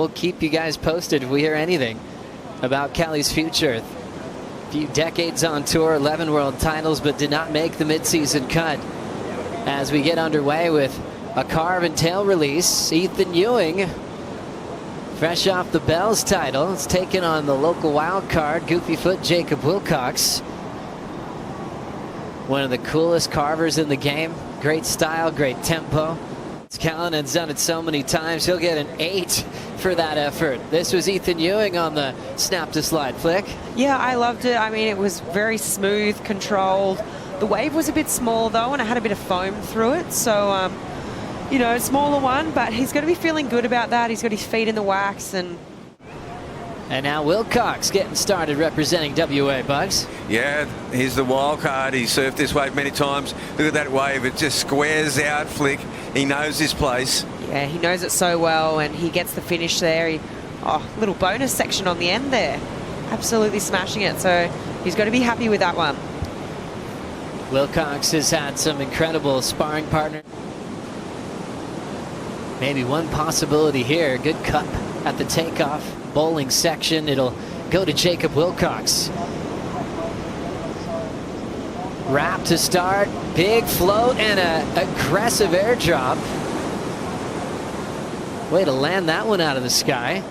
we'll keep you guys posted if we hear anything about Kelly's future. A few decades on tour, 11 world titles, but did not make the midseason cut. As we get underway with a carve and tail release, Ethan Ewing, fresh off the Bells title, is taking on the local wild card, goofy foot Jacob Willcox. One of the coolest carvers in the game. Great style, great tempo. Callanan's done it so many times, he'll get an 8 for that effort. This was Ethan Ewing on the snap to slide flick. Yeah, I loved it. I mean, it was very smooth, controlled. The wave was a bit small though, and it had a bit of foam through it. So, you know, smaller one, but he's going to be feeling good about that. He's got his feet in the wax. And now Willcox getting started representing WA, Bugs. Yeah, here's the wild card. He's surfed this wave many times. Look at that wave. It just squares out, Flick. He knows this place. Yeah, he knows it so well, and he gets the finish there. Little bonus section on the end there. Absolutely smashing it. So he's got to be happy with that one. Willcox has had some incredible sparring partner. Maybe one possibility here. Good cup at the takeoff. Bowling section. It'll go to Jacob Willcox. Wrap to start. Big float and an aggressive airdrop. Way to land that one out of the sky.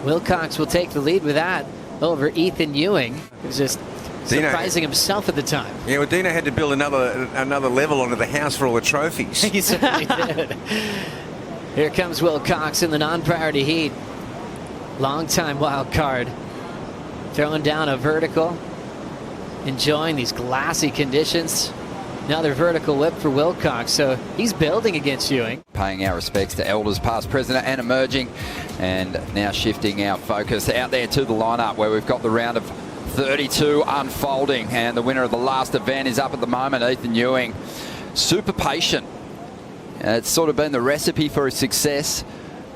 Willcox will take the lead with that over Ethan Ewing. He was just surprising himself at the time. Yeah, well, Dino had to build another level onto the house for all the trophies. He certainly did. Here comes Willcox in the non-priority heat. Long-time wild card. Throwing down a vertical. Enjoying these glassy conditions. Another vertical whip for Willcox, so he's building against Ewing. Paying our respects to elders past, present and emerging, and now shifting our focus out there to the lineup where we've got the round of 32 unfolding, and the winner of the last event is up at the moment, Ethan Ewing. Super patient. It's sort of been the recipe for his success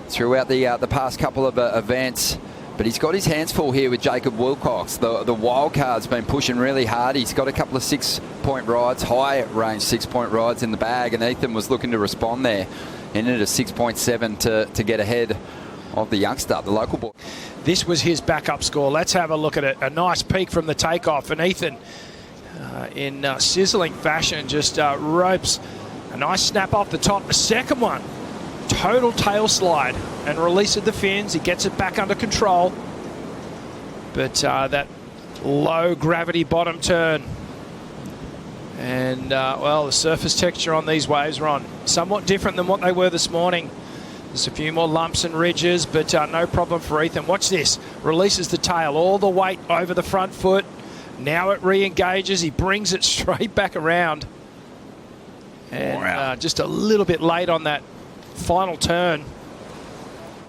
throughout the past couple of events. But he's got his hands full here with Jacob Willcox. The wild card's been pushing really hard. He's got a couple of 6-point rides, high range 6-point rides in the bag, and Ethan was looking to respond there. Ended at a 6.7 to get ahead of the youngster, the local boy. This was his backup score. Let's have a look at it. A nice peak from the takeoff, and Ethan in sizzling fashion just ropes a nice snap off the top. The second one, total tail slide and release of the fins. He gets it back under control, but that low gravity bottom turn, and well, the surface texture on these waves are somewhat different than what they were this morning. There's a few more lumps and ridges, but no problem for Ethan. Watch this. Releases the tail, all the weight over the front foot. Now it re-engages. He brings it straight back around. And wow. Just a little bit late on that final turn.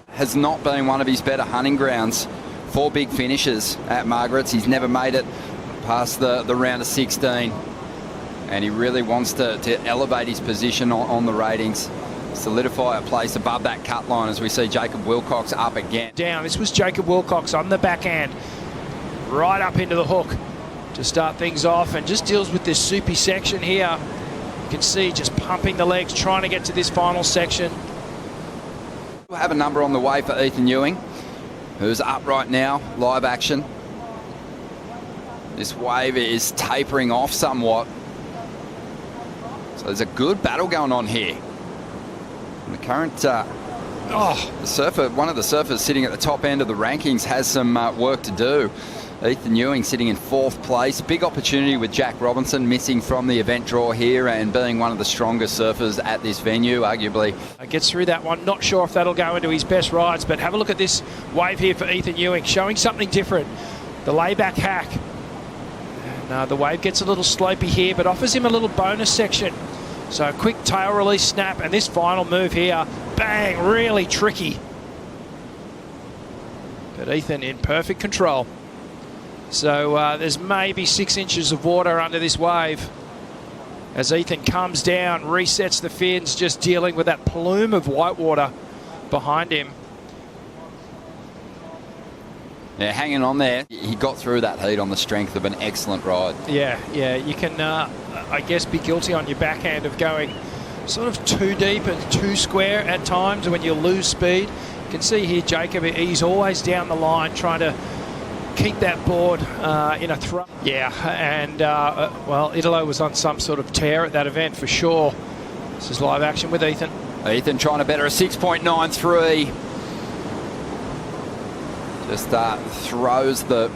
Has not been one of his better hunting grounds. 4 big finishes at Margaret's. He's never made it past the round of 16. And he really wants to elevate his position on the ratings. Solidify a place above that cut line as we see Jacob Willcox up again. Down. This was Jacob Willcox on the backhand. Right up into the hook to start things off, and just deals with this soupy section here. You can see just pumping the legs, trying to get to this final section. We'll have a number on the way for Ethan Ewing, who's up right now, live action. This wave is tapering off somewhat. So there's a good battle going on here. And the current surfer, one of the surfers sitting at the top end of the rankings, has some work to do. Ethan Ewing sitting in 4th place. Big opportunity with Jack Robinson missing from the event draw here and being one of the strongest surfers at this venue, arguably. Gets through that one. Not sure if that'll go into his best rides, but have a look at this wave here for Ethan Ewing, showing something different. The layback hack. And the wave gets a little slopey here, but offers him a little bonus section. So a quick tail release snap, and this final move here, bang, really tricky. But Ethan in perfect control. So there's maybe 6 inches of water under this wave. As Ethan comes down, resets the fins, just dealing with that plume of white water behind him. Yeah, hanging on there. He got through that heat on the strength of an excellent ride. Yeah, you can, I guess, be guilty on your backhand of going sort of too deep and too square at times when you lose speed. You can see here Jacob, he's always down the line trying to keep that board in a throw. Yeah, and well, Italo was on some sort of tear at that event for sure. This is live action with Ethan. Ethan trying to better a 6.93. Just throws the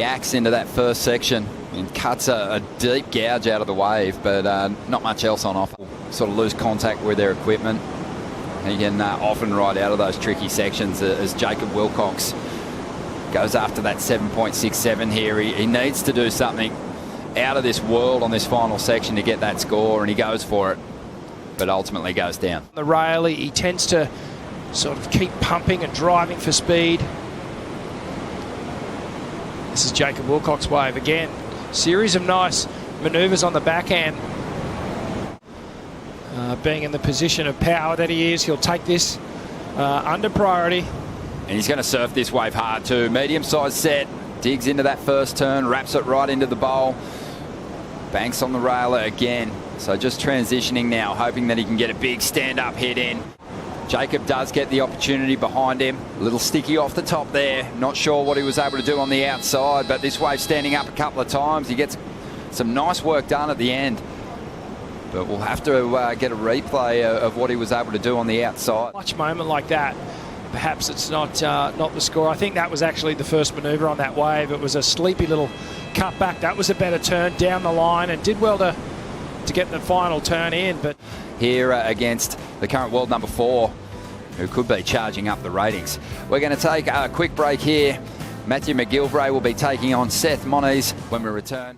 axe into that first section and cuts a deep gouge out of the wave, but not much else on offer. Sort of lose contact with their equipment. He can often ride out of those tricky sections as Jacob Willcox goes after that 7.67 here. He needs to do something out of this world on this final section to get that score, and he goes for it, but ultimately goes down. The rail, he tends to sort of keep pumping and driving for speed. This is Jacob Willcox wave again. Series of nice manoeuvres on the backhand. Being in the position of power that he is, he'll take this under priority. And he's going to surf this wave hard too. Medium-sized set, digs into that first turn, wraps it right into the bowl. Banks on the railer again. So just transitioning now, hoping that he can get a big stand-up hit in. Jacob does get the opportunity behind him. A little sticky off the top there. Not sure what he was able to do on the outside, but this wave standing up a couple of times. He gets some nice work done at the end. But we'll have to get a replay of what he was able to do on the outside. Much moment like that, perhaps it's not the score. I think that was actually the first manoeuvre on that wave. It was a sleepy little cut back. That was a better turn down the line and did well to get the final turn in. But here against the current world number 4, who could be charging up the ratings. We're going to take a quick break here. Matthew McGilvray will be taking on Seth Moniz when we return.